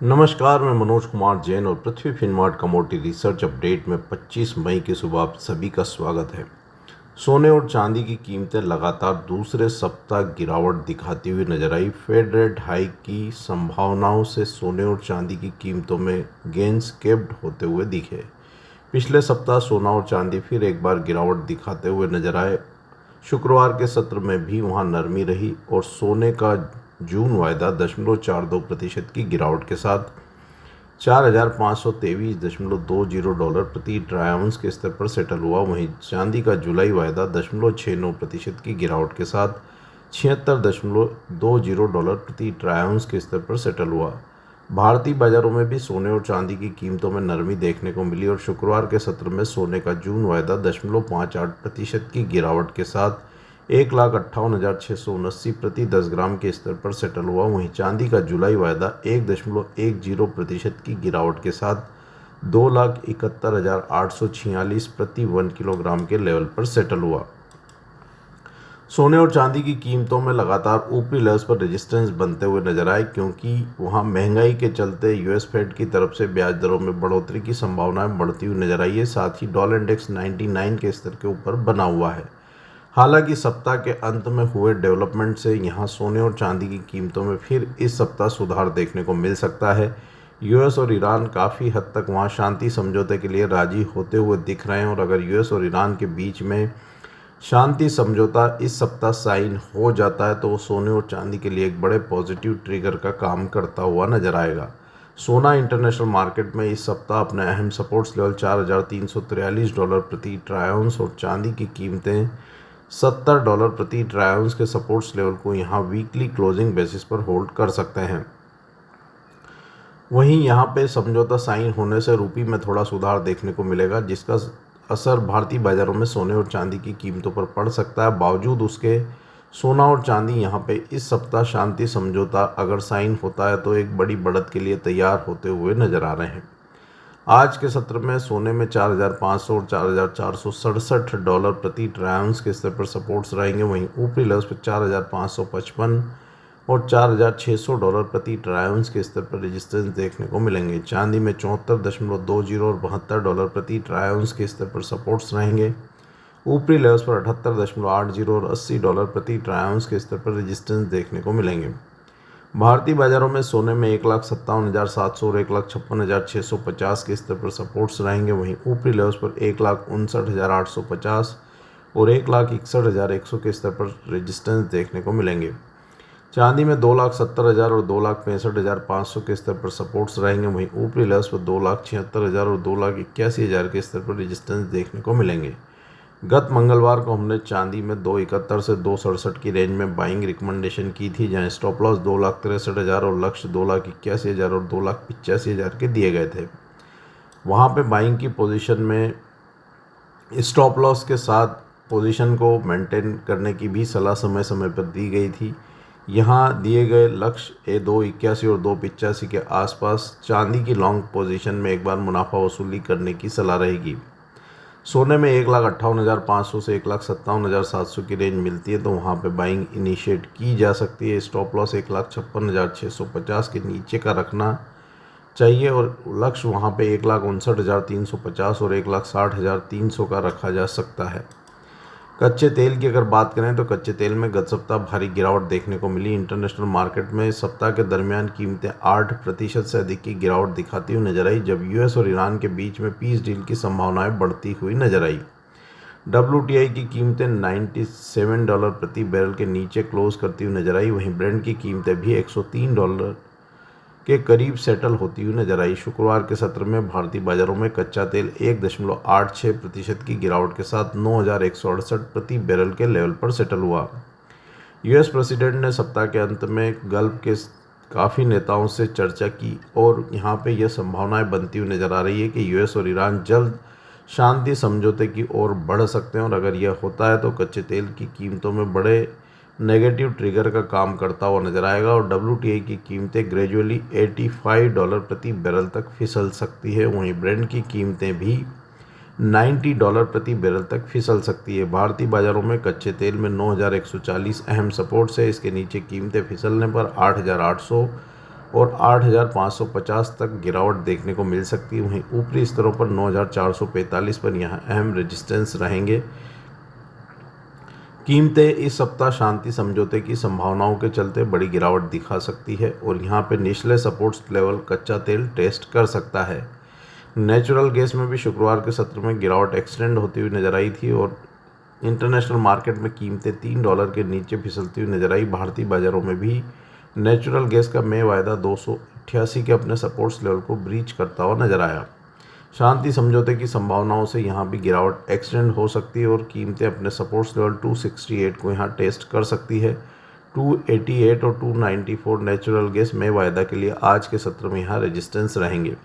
नमस्कार, मैं मनोज कुमार जैन और पृथ्वी फिनमार्ट कमोडिटी रिसर्च अपडेट में 25 मई की सुबह आप सभी का स्वागत है। सोने और चांदी की कीमतें लगातार दूसरे सप्ताह गिरावट दिखाती हुई नजर आई। फेड रेट हाइक की संभावनाओं से सोने और चांदी की कीमतों में गेंस केप्ड होते हुए दिखे। पिछले सप्ताह सोना और चांदी फिर एक बार गिरावट दिखाते हुए नजर आए। शुक्रवार के सत्र में भी वहां नरमी रही और सोने का जून वायदा 0.42% की गिरावट के साथ 4,523.20 प्रति ट्राई आउंस के स्तर पर सेटल हुआ। वहीं चांदी का जुलाई वायदा 0.69% की गिरावट के साथ 76.20 प्रति ट्राई आउंस के स्तर पर सेटल हुआ। भारतीय बाजारों में भी सोने और चांदी की कीमतों में नरमी देखने को मिली और शुक्रवार के सत्र में सोने का जून वायदा 0.58% की गिरावट के साथ 1,58,679 प्रति 10 ग्राम के स्तर पर सेटल हुआ। वहीं चांदी का जुलाई वायदा 1.10% की गिरावट के साथ 2,71,846 प्रति 1 किलोग्राम के लेवल पर सेटल हुआ। सोने और चांदी की कीमतों में लगातार ऊपरी लेवल्स पर रेजिस्टेंस बनते हुए नजर आए, क्योंकि वहां महंगाई के चलते यूएस फेड की तरफ से ब्याज दरों में बढ़ोतरी की संभावनाएं बढ़ती हुई नजर आई है। साथ ही डॉलर इंडेक्स 99 के स्तर के ऊपर बना हुआ है। हालांकि सप्ताह के अंत में हुए डेवलपमेंट से यहां सोने और चांदी की कीमतों में फिर इस सप्ताह सुधार देखने को मिल सकता है। यूएस और ईरान काफ़ी हद तक वहां शांति समझौते के लिए राजी होते हुए दिख रहे हैं और अगर यूएस और ईरान के बीच में शांति समझौता इस सप्ताह साइन हो जाता है तो वो सोने और चांदी के लिए एक बड़े पॉजिटिव ट्रिगर का काम करता हुआ नजर आएगा। सोना इंटरनेशनल मार्केट में इस सप्ताह अपने अहम सपोर्ट्स लेवल $4,343 प्रति ट्राई आउंस और चांदी की कीमतें $70 प्रति ट्राई आउंस के सपोर्ट्स लेवल को यहां वीकली क्लोजिंग बेसिस पर होल्ड कर सकते हैं। वहीं यहां पे समझौता साइन होने से रुपये में थोड़ा सुधार देखने को मिलेगा, जिसका असर भारतीय बाजारों में सोने और चांदी की कीमतों पर पड़ सकता है। बावजूद उसके सोना और चांदी यहां पे इस सप्ताह शांति समझौता अगर साइन होता है तो एक बड़ी बढ़त के लिए तैयार होते हुए नजर आ रहे हैं। आज के सत्र में सोने में 4,500 और $4,467 प्रति ट्राई आउंस के स्तर पर सपोर्ट्स रहेंगे। वहीं ऊपरी लेवल्स पर 4,555 और $4,600 प्रति ट्राई आउंस के स्तर पर रेजिस्टेंस देखने को मिलेंगे। चांदी में 74.20 और $72 प्रति ट्राई आउंस के स्तर पर सपोर्ट्स रहेंगे। ऊपरी लेवल्स पर 78.80 और $80 प्रति ट्राई आउंस के स्तर पर रेजिस्टेंस देखने को मिलेंगे। भारतीय बाजारों में सोने में 1,57,700 और 1,56,650 के स्तर पर सपोर्ट्स रहेंगे। वहीं ऊपरी लेवल्स पर 1,59,850 और 1,61,100 के स्तर पर रेजिस्टेंस देखने को मिलेंगे। चांदी में 2,70,000 और 2,65,500 के स्तर पर सपोर्ट्स रहेंगे। वहीं ऊपरी लेवल्स पर 2,76,000 और 2,81,000 के स्तर पर रेजिस्टेंस देखने को मिलेंगे। गत मंगलवार को हमने चांदी में 2,71 से 2,67 की रेंज में बाइंग रिकमेंडेशन की थी, जहां स्टॉप लॉस 2,63,000 और लक्ष्य 2,81,000 और 2,85,000 के दिए गए थे। वहां पे बाइंग की पोजीशन में स्टॉप लॉस के साथ पोजीशन को मेंटेन करने की भी सलाह समय समय पर दी गई थी। यहाँ दिए गए लक्ष्य 2,81 और 2,85 के आसपास चांदी की लॉन्ग पोजीशन में एक बार मुनाफा वसूली करने की सलाह रहेगी। सोने में 1,58,500 से 1,57,700 की रेंज मिलती है तो वहाँ पे बाइंग इनिशिएट की जा सकती है। स्टॉप लॉस 1,56,650 के नीचे का रखना चाहिए और लक्ष्य वहाँ पे 1,59,350 और 1,60,300 का रखा जा सकता है। कच्चे तेल की अगर बात करें तो कच्चे तेल में गत सप्ताह भारी गिरावट देखने को मिली। इंटरनेशनल मार्केट में सप्ताह के दरमियान कीमतें 8% से अधिक की गिरावट दिखाती हुई नजर आई, जब यूएस और ईरान के बीच में पीस डील की संभावनाएं बढ़ती हुई नजर आई। WTI की कीमतें $97 प्रति बैरल के नीचे क्लोज करती हुई नजर आई। वहीं ब्रेंट की कीमतें भी $103 के करीब सेटल होती हुई नजर आई। शुक्रवार के सत्र में भारतीय बाजारों में कच्चा तेल 1.86% की गिरावट के साथ 9,168 प्रति बैरल के लेवल पर सेटल हुआ। यूएस प्रेसिडेंट ने सप्ताह के अंत में गल्फ के काफ़ी नेताओं से चर्चा की और यहाँ पे यह संभावनाएं बनती हुई नजर आ रही है कि यूएस और ईरान जल्द शांति समझौते की ओर बढ़ सकते हैं और अगर यह होता है तो कच्चे तेल की कीमतों में बड़े नेगेटिव ट्रिगर का काम करता हुआ नजर आएगा और WTI की कीमतें ग्रेजुअली $85 प्रति बैरल तक फिसल सकती है। वहीं ब्रेंट की कीमतें भी $90 प्रति बैरल तक फिसल सकती है। भारतीय बाजारों में कच्चे तेल में 9,140 अहम सपोर्ट्स है। इसके नीचे कीमतें फिसलने पर 8,800 और 8,550 तक गिरावट देखने को मिल सकती है। वहीं ऊपरी स्तरों पर 9,445 पर यहां अहम रेजिस्टेंस रहेंगे। कीमतें इस सप्ताह शांति समझौते की संभावनाओं के चलते बड़ी गिरावट दिखा सकती है और यहां पे निचले सपोर्ट्स लेवल कच्चा तेल टेस्ट कर सकता है। नेचुरल गैस में भी शुक्रवार के सत्र में गिरावट एक्सटेंड होती हुई नजर आई थी और इंटरनेशनल मार्केट में कीमतें $3 के नीचे फिसलती हुई नजर आई। भारतीय बाजारों में भी नेचुरल गैस का मई वायदा 288 के अपने सपोर्ट्स लेवल को ब्रीच करता हुआ नजर आया। शांति समझौते की संभावनाओं से यहां भी गिरावट एक्सटेंड हो सकती है और कीमतें अपने सपोर्ट्स लेवल 268 को यहां टेस्ट कर सकती है। 288 और 294 नेचुरल गैस मई वायदा के लिए आज के सत्र में यहां रेजिस्टेंस रहेंगे।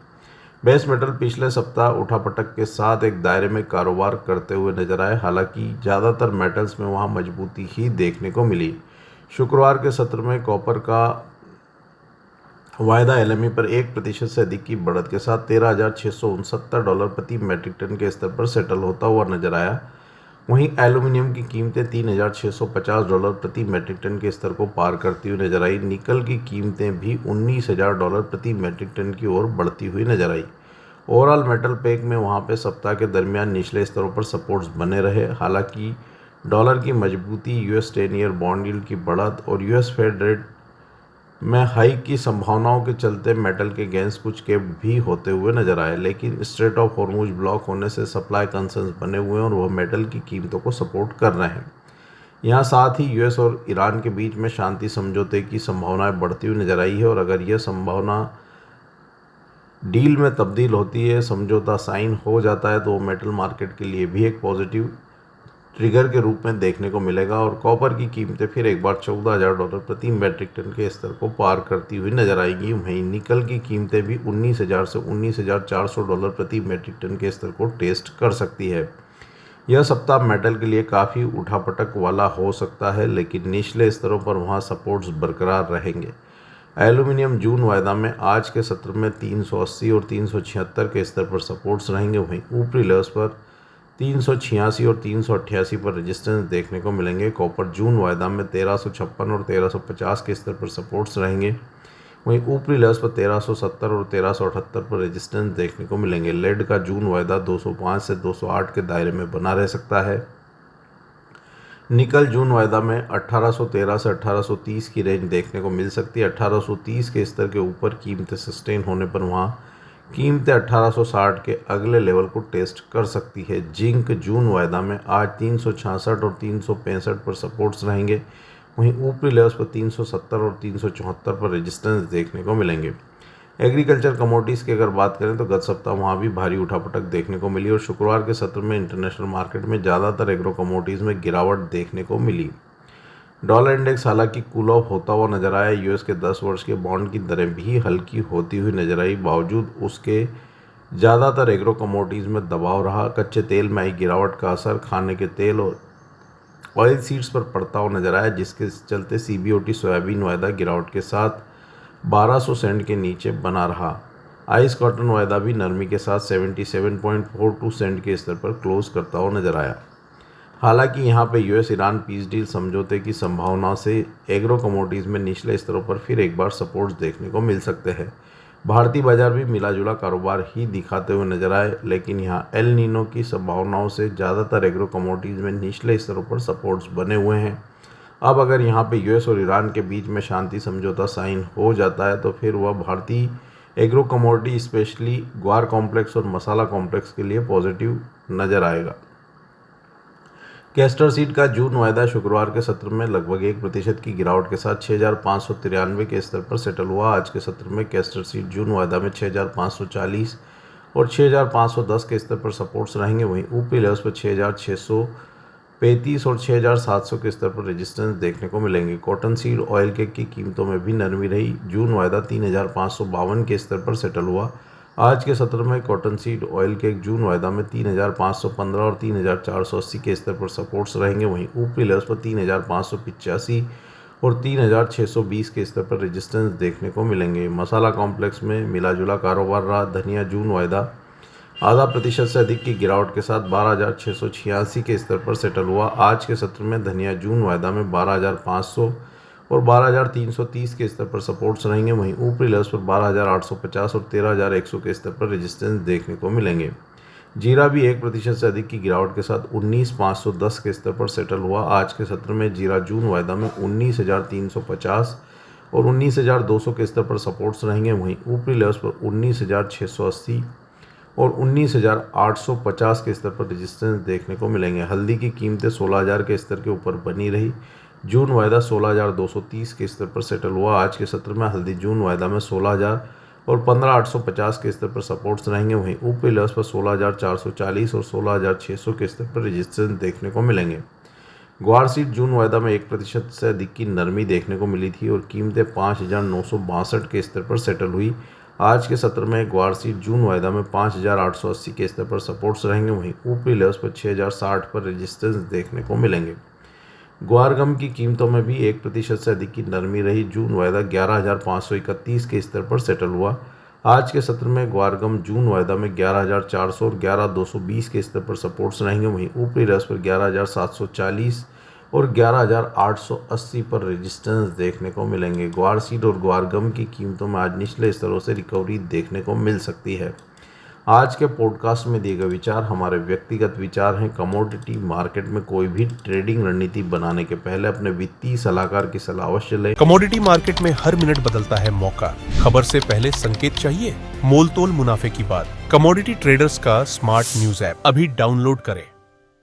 बेस मेटल पिछले सप्ताह उठापटक के साथ एक दायरे में कारोबार करते हुए नजर आए। हालांकि ज़्यादातर मेटल्स में वहां मजबूती ही देखने को मिली। शुक्रवार के सत्र में कॉपर का वायदा एलएमई पर 1% से अधिक की बढ़त के साथ $13,669 प्रति मैट्रिक टन के स्तर पर सेटल होता हुआ नजर आया। वहीं एल्यूमिनियम की कीमतें $3,650 प्रति मैट्रिक टन के स्तर को पार करती हुई नजर आई। निकल की कीमतें भी $19,000 प्रति मैट्रिक टन की ओर बढ़ती हुई नजर आई। ओवरऑल मेटल पैक में वहां पे सप्ताह के दरमियान निचले स्तरों पर सपोर्ट्स बने रहे। हालांकि डॉलर की मजबूती, यूएस 10 ईयर बॉन्ड यील्ड की बढ़त और यूएस फेड रेट में हाइक की संभावनाओं के चलते मेटल के गेंस कुछ केप्ड भी होते हुए नजर आए। लेकिन स्ट्रेट ऑफ हॉर्मुज ब्लॉक होने से सप्लाई कंसर्न्स बने हुए हैं और वह मेटल की कीमतों को सपोर्ट कर रहे हैं। यहाँ साथ ही यूएस और ईरान के बीच में शांति समझौते की संभावनाएं बढ़ती हुई नजर आई है और अगर यह संभावना डील में तब्दील होती है, समझौता साइन हो जाता है, तो वो मेटल मार्केट के लिए भी एक पॉजिटिव ट्रिगर के रूप में देखने को मिलेगा और कॉपर की कीमतें फिर एक बार $14,000 प्रति मैट्रिक टन के स्तर को पार करती हुई नजर आएंगी। वहीं निकल की कीमतें भी 19,000 से $19,400 प्रति मैट्रिक टन के स्तर को टेस्ट कर सकती है। यह सप्ताह मेटल के लिए काफ़ी उठापटक वाला हो सकता है, लेकिन निचले स्तरों पर वहां सपोर्ट्स बरकरार रहेंगे। एल्यूमिनियम जून वायदा में आज के सत्र में 380 और 376 के स्तर पर सपोर्ट्स रहेंगे। वहीं ऊपरी लेवल्स पर 386 और 388 पर रेजिस्टेंस देखने को मिलेंगे। कॉपर जून वायदा में 1356 और 1350 के स्तर पर सपोर्ट्स रहेंगे। वहीं ऊपरी लेवल्स पर 1370 और 1378 पर रेजिस्टेंस देखने को मिलेंगे। लेड का जून वायदा 205 से 208 के दायरे में बना रह सकता है। निकल जून वायदा में 1813 से 1830 की रेंज देखने को मिल सकती है। 1830 के स्तर के ऊपर कीमतें सस्टेन होने पर वहाँ कीमतें 1860 के अगले लेवल को टेस्ट कर सकती है। जिंक जून वायदा में आज 366 और 365 पर सपोर्ट्स रहेंगे। वहीं ऊपरी लेवल्स पर 370 और 374 पर रेजिस्टेंस देखने को मिलेंगे। एग्रीकल्चर कमोडिटीज़ की अगर बात करें तो गत सप्ताह वहाँ भी भारी उठापटक देखने को मिली और शुक्रवार के सत्र में इंटरनेशनल मार्केट में ज़्यादातर एग्रो कमोडिटीज़ में गिरावट देखने को मिली। डॉलर इंडेक्स हालांकि कूल ऑफ होता हुआ नजर आया। यूएस के 10 वर्ष के बॉन्ड की दरें भी हल्की होती हुई नजर आई। बावजूद उसके ज़्यादातर एग्रो कमोडिटीज़ में दबाव रहा। कच्चे तेल में आई गिरावट का असर खाने के तेल और ऑयल सीड्स पर पड़ता हुआ नजर आया, जिसके चलते सीबीओटी सोयाबीन वायदा गिरावट के साथ 1200 सेंट के नीचे बना रहा। आइस कॉटन वायदा भी नरमी के साथ 77.42 सेंट के स्तर पर क्लोज करता हुआ नजर आया। हालांकि यहां पे यूएस ईरान पीस डील समझौते की संभावना से एग्रो कमोडिटीज़ में निचले स्तरों पर फिर एक बार सपोर्ट्स देखने को मिल सकते हैं। भारतीय बाजार भी मिला-जुला कारोबार ही दिखाते हुए नजर आए, लेकिन यहां एल नीनो की संभावनाओं से ज़्यादातर एग्रो कमोडिटीज़ में निचले स्तरों पर सपोर्ट्स बने हुए हैं। अब अगर यहां पे यूएस और ईरान के बीच में शांति समझौता साइन हो जाता है तो फिर वह भारतीय एग्रो कमोडिटी स्पेशली ग्वार कॉम्प्लेक्स और मसाला कॉम्प्लेक्स के लिए पॉजिटिव नज़र आएगा। कैस्टर सीड का जून वायदा शुक्रवार के सत्र में लगभग 1% की गिरावट के साथ 6,593 के स्तर पर सेटल हुआ। आज के सत्र में कैस्टर सीड जून वायदा में 6,540 और 6,510 के स्तर पर सपोर्ट्स रहेंगे। वहीं ऊपरी लेवल्स पर 6,635 और 6,700 के स्तर पर रेजिस्टेंस देखने को मिलेंगे। कॉटन सीड ऑयल केक की कीमतों में भी नरमी रही। जून वायदा 3,552 के स्तर पर सेटल हुआ। आज के सत्र में कॉटन सीड ऑयल केक जून वायदा में 3,515 और 3,480 के स्तर पर सपोर्ट्स रहेंगे। वहीं ऊपरी लेवल्स पर 3,585 और 3,620 के स्तर पर रेजिस्टेंस देखने को मिलेंगे। मसाला कॉम्प्लेक्स में मिला-जुला कारोबार रहा। धनिया जून वायदा 0.5% से अधिक की गिरावट के साथ 12,686 के स्तर पर सेटल हुआ। आज के सत्र में धनिया जून वायदा में 12,500 और 12,330 के स्तर पर सपोर्ट्स रहेंगे। वहीं ऊपरी लेवल्स पर 12,850 और 13,100 के स्तर पर रेजिस्टेंस देखने को मिलेंगे। जीरा भी 1% से अधिक की गिरावट के साथ 19,510 के स्तर पर सेटल हुआ। आज के सत्र में जीरा जून वायदा में 19,350 और 19,200 के स्तर पर सपोर्ट्स रहेंगे। वहीं ऊपरी लेवल्स पर 19,680 और 19,850 के स्तर पर रेजिस्टेंस देखने को मिलेंगे। हल्दी की कीमतें 16,000 के स्तर के ऊपर बनी रही। जून वायदा 16,230 के स्तर पर सेटल हुआ। आज के सत्र में हल्दी जून वायदा में 16,000 और 15,850 के स्तर पर सपोर्ट्स रहेंगे। वहीं ऊपरी लेवल्स पर 16,440 और 16,600 के स्तर पर रेजिस्टेंस देखने को मिलेंगे। ग्वार सीड जून वायदा में 1% से अधिक की नरमी देखने को मिली थी और कीमतें 5,962 के स्तर पर सेटल हुई। आज के सत्र में ग्वार सीड जून वायदा में 5,880 के स्तर पर सपोर्ट्स रहेंगे। वहीं ऊपरी लेवल्स पर 6,060 पर रेजिस्टेंस देखने को मिलेंगे। ग्वार गम की कीमतों में भी 1% से अधिक की नरमी रही। जून वायदा 11,531 के स्तर पर सेटल हुआ। आज के सत्र में ग्वार गम जून वायदा में 11,400 और 11,220 के स्तर पर सपोर्ट्स रहेंगे। वहीं ऊपरी लेवल्स पर 11,740 और 11,880 पर रेजिस्टेंस देखने को मिलेंगे। ग्वार सीड और ग्वार गम की कीमतों में आज निचले स्तरों से रिकवरी देखने को मिल सकती है। आज के पॉडकास्ट में दिए गए विचार हमारे व्यक्तिगत विचार हैं। कमोडिटी मार्केट में कोई भी ट्रेडिंग रणनीति बनाने के पहले अपने वित्तीय सलाहकार की सलाह अवश्य लें। कमोडिटी मार्केट में हर मिनट बदलता है मौका। खबर से पहले संकेत चाहिए, मोल तोल मुनाफे की बात। कमोडिटी ट्रेडर्स का स्मार्ट न्यूज ऐप अभी डाउनलोड करें।